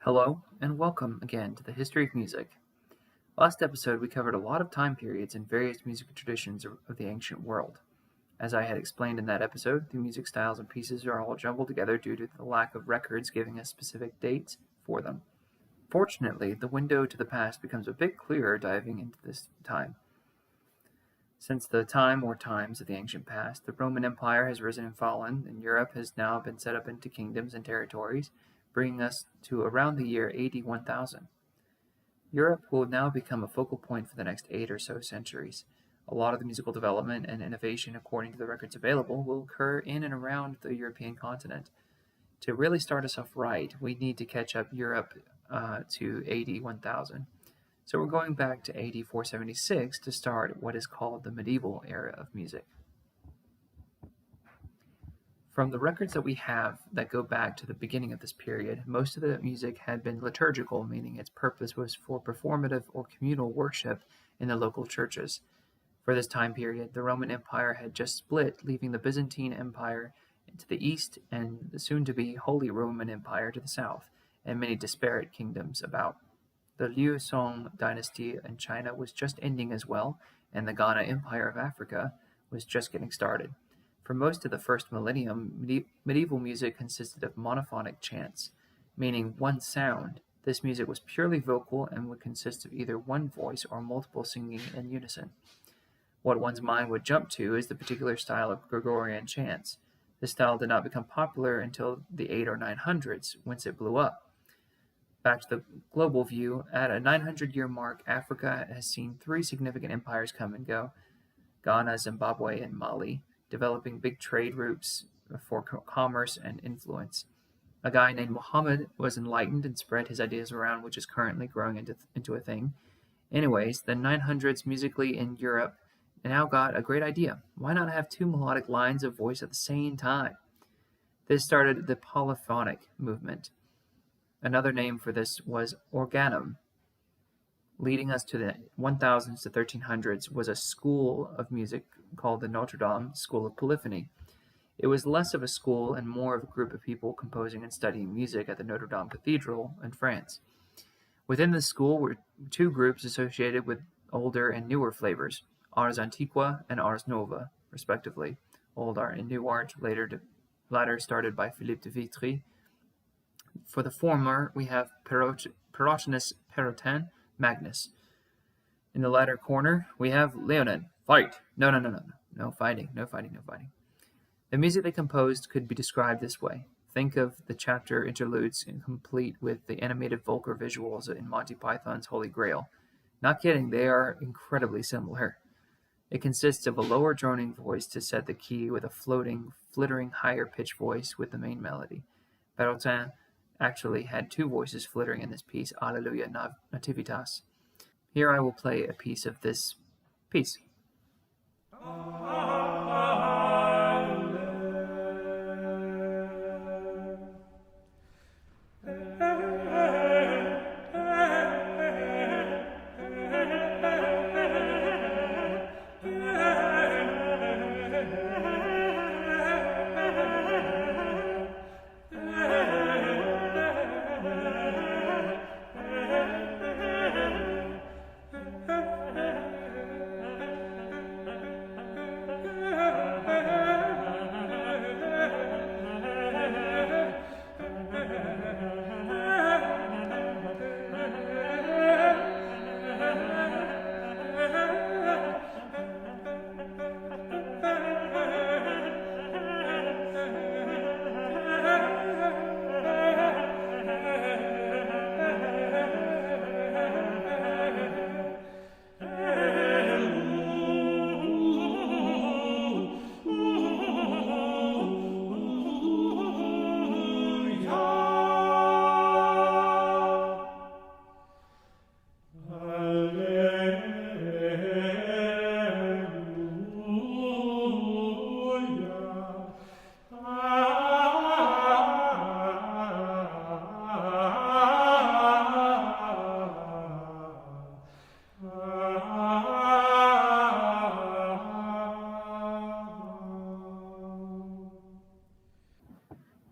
Hello, and welcome again to the History of Music. Last episode, we covered a lot of time periods and various musical traditions of the ancient world. As I had explained in that episode, the music styles and pieces are all jumbled together due to the lack of records giving us specific dates for them. Fortunately, the window to the past becomes a bit clearer diving into this time. Since the time or times of the ancient past, the Roman Empire has risen and fallen, and Europe has now been set up into kingdoms and territories, bringing us to around the year AD 1000. Europe will now become a focal point for the next 8 or so centuries. A lot of the musical development and innovation, according to the records available, will occur in and around the European continent. To really start us off right, we need to catch up Europe to AD 1000. So we're going back to AD 476 to start what is called the medieval era of music. From the records that we have that go back to the beginning of this period, most of the music had been liturgical, meaning its purpose was for performative or communal worship in the local churches. For this time period, the Roman Empire had just split, leaving the Byzantine Empire to the east and the soon-to-be Holy Roman Empire to the south, and many disparate kingdoms about. The Liu Song dynasty in China was just ending as well, and the Ghana Empire of Africa was just getting started. For most of the first millennium, medieval music consisted of monophonic chants, meaning one sound. This music was purely vocal and would consist of either one voice or multiple singing in unison. What one's mind would jump to is the particular style of Gregorian chants. This style did not become popular until the 800s or 900s, whence it blew up. Back to the global view, at a 900-year mark, Africa has seen 3 significant empires come and go: Ghana, Zimbabwe, and Mali, developing big trade routes for commerce and influence. A guy named Muhammad was enlightened and spread his ideas around, which is currently growing into a thing. Anyways, the 900s musically in Europe now got a great idea. Why not have 2 melodic lines of voice at the same time? This started the polyphonic movement. Another name for this was organum. Leading us to the 1000s to 1300s was a school of music called the Notre Dame School of Polyphony. It was less of a school and more of a group of people composing and studying music at the Notre Dame Cathedral in France. Within this school were 2 groups associated with older and newer flavors, Ars Antiqua and Ars Nova, respectively. Old art and new art, latter started by Philippe de Vitry. For the former, we have Perotinus Perotin Magnus. In the latter corner, we have Leonin. Fight! No fighting. The music they composed could be described this way. Think of the chapter interludes complete with the animated Volker visuals in Monty Python's Holy Grail. Not kidding, they are incredibly similar. It consists of a lower droning voice to set the key with a floating, flittering higher pitched voice with the main melody. Perotin actually had 2 voices flittering in this piece, Alleluia Nativitas. Here I will play a piece of this piece.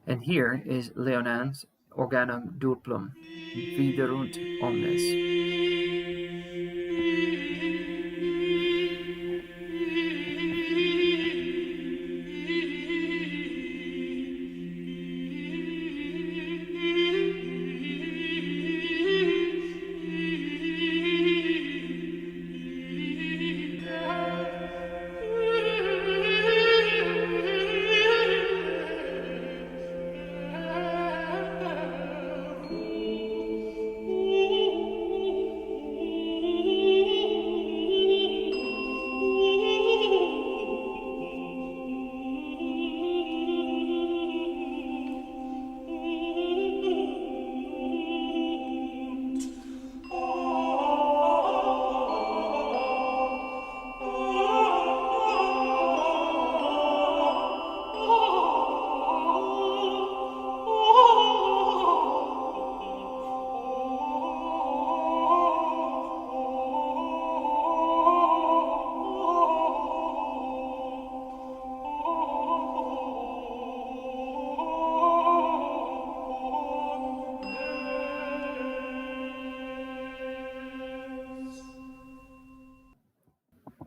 And here is Leonin's organum duplum, viderunt omnes.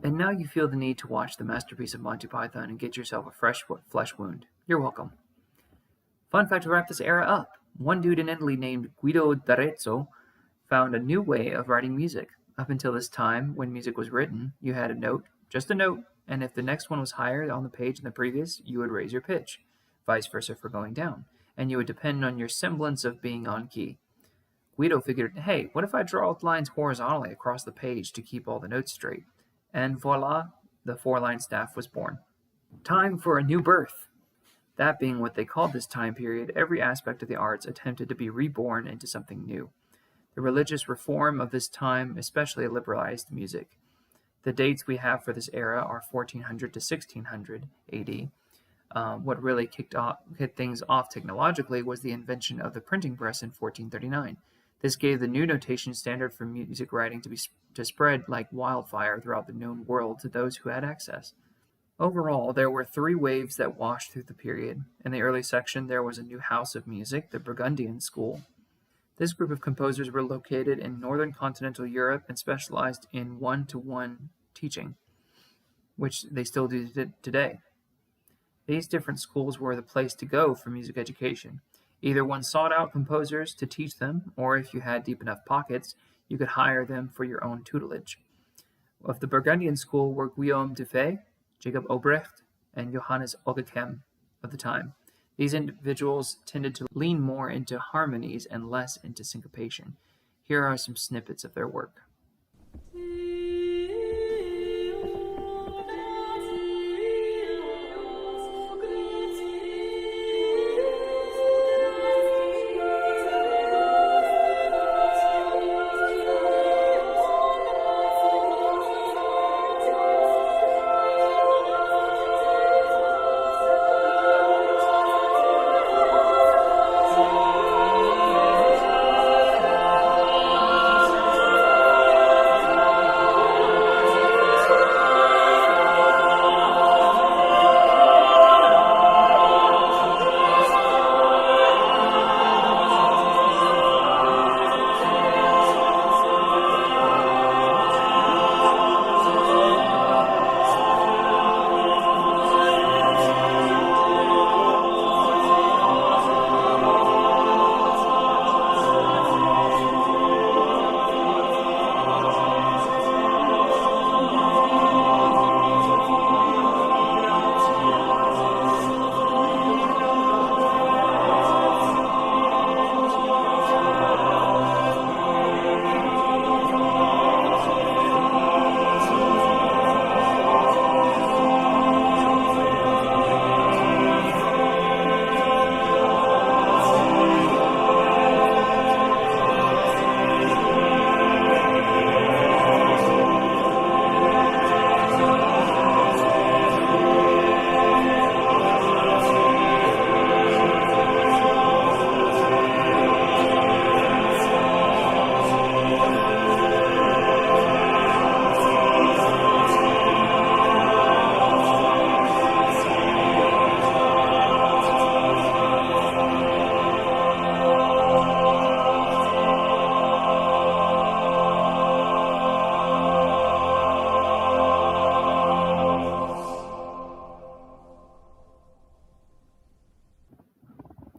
And now you feel the need to watch the masterpiece of Monty Python and get yourself a fresh flesh wound. You're welcome. Fun fact to wrap this era up. One dude in Italy named Guido d'Arezzo found a new way of writing music. Up until this time, when music was written, you had a note, just a note, and if the next one was higher on the page than the previous, you would raise your pitch. Vice versa for going down. And you would depend on your semblance of being on key. Guido figured, hey, what if I draw lines horizontally across the page to keep all the notes straight? And voila, the four-line staff was born. Time for a new birth. That being what they called this time period, every aspect of the arts attempted to be reborn into something new. The religious reform of this time especially liberalized music. The dates we have for this era are 1400 to 1600 AD. What really kicked things off technologically was the invention of the printing press in 1439. This gave the new notation standard for music writing to spread like wildfire throughout the known world to those who had access. Overall, there were three waves that washed through the period. In the early section, there was a new house of music, the Burgundian School. This group of composers were located in northern continental Europe and specialized in one-to-one teaching, which they still do today. These different schools were the place to go for music education. Either one sought out composers to teach them, or if you had deep enough pockets, you could hire them for your own tutelage. Of the Burgundian school were Guillaume Dufay, Jacob Obrecht, and Johannes Oeghem of the time. These individuals tended to lean more into harmonies and less into syncopation. Here are some snippets of their work.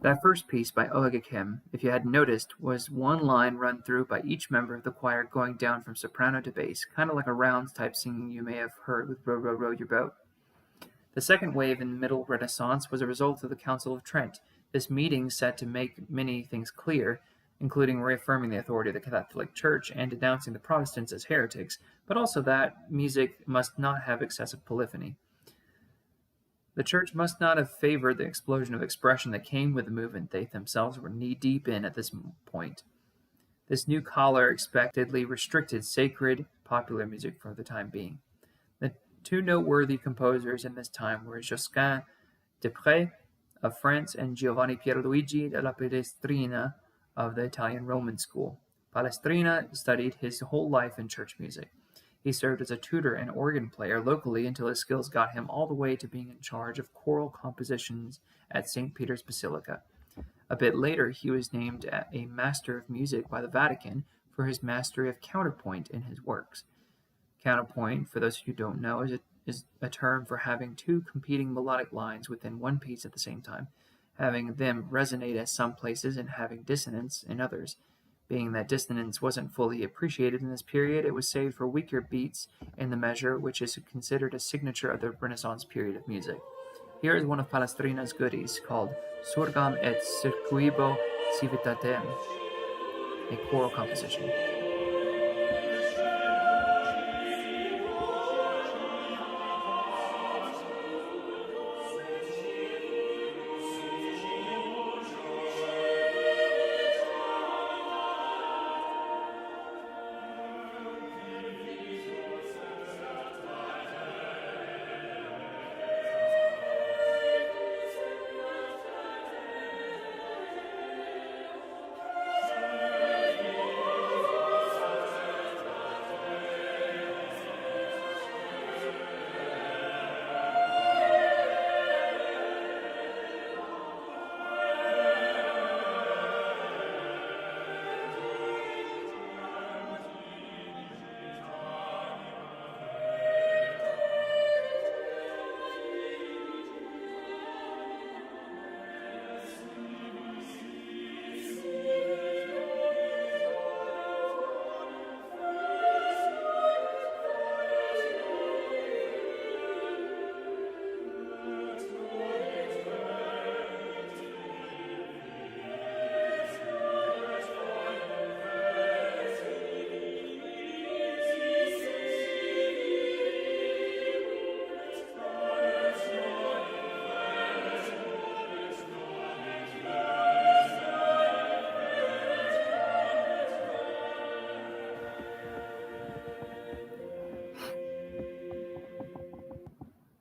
That first piece by Oegekhem, if you hadn't noticed, was one line run through by each member of the choir going down from soprano to bass, kind of like a rounds type singing you may have heard with Row, Row, Row Your Boat. The second wave in the Middle Renaissance was a result of the Council of Trent. This meeting set to make many things clear, including reaffirming the authority of the Catholic Church and denouncing the Protestants as heretics, but also that music must not have excessive polyphony. The Church must not have favored the explosion of expression that came with the movement they themselves were knee-deep in at this point. This new collar expectedly restricted sacred, popular music for the time being. The two noteworthy composers in this time were Josquin des Près of France and Giovanni Pierluigi della Palestrina of the Italian Roman school. Palestrina studied his whole life in church music. He served as a tutor and organ player locally until his skills got him all the way to being in charge of choral compositions at St. Peter's Basilica. A bit later, he was named a Master of Music by the Vatican for his mastery of counterpoint in his works. Counterpoint, for those who don't know, is a term for having two competing melodic lines within one piece at the same time, having them resonate at some places and having dissonance in others. Being that dissonance wasn't fully appreciated in this period, it was saved for weaker beats in the measure, which is considered a signature of the Renaissance period of music. Here is one of Palestrina's goodies called Surgam et Circuibo Civitatem, a choral composition.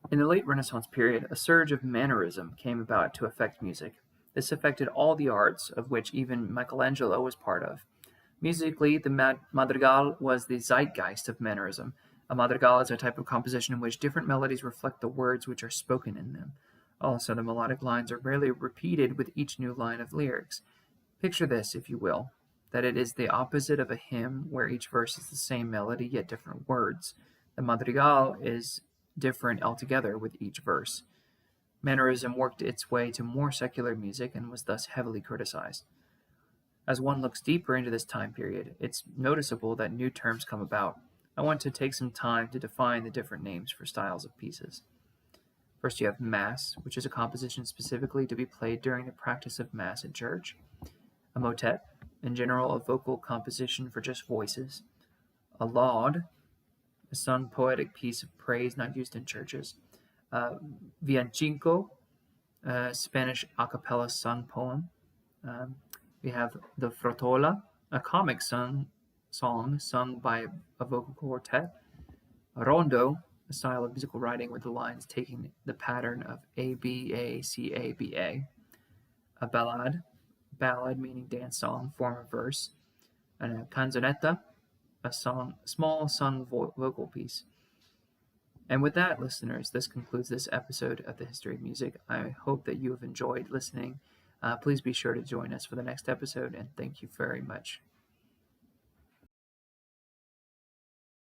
In the late Renaissance period, a surge of mannerism came about to affect music. This affected all the arts, of which even Michelangelo was part of. Musically, the madrigal was the zeitgeist of mannerism. A madrigal is a type of composition in which different melodies reflect the words which are spoken in them. Also, the melodic lines are rarely repeated with each new line of lyrics. Picture this, if you will, that it is the opposite of a hymn where each verse is the same melody yet different words. The madrigal is different altogether with each verse. Mannerism worked its way to more secular music and was thus heavily criticized. As one looks deeper into this time period, it's noticeable that new terms come about. I want to take some time to define the different names for styles of pieces. First, you have Mass, which is a composition specifically to be played during the practice of Mass in church. A motet, in general, a vocal composition for just voices. A laude, a sung poetic piece of praise not used in churches. Villancico, a Spanish a cappella sung poem. We have the Frottola, a comic song sung by a vocal quartet. A rondo, a style of musical writing with the lines taking the pattern of A, B, A, C, A, B, A. A ballad meaning dance song, form of verse. And a canzonetta, a small sung vocal piece. And with that, listeners, this concludes this episode of the History of Music. I hope that you have enjoyed listening. Please be sure to join us for the next episode, and thank you very much.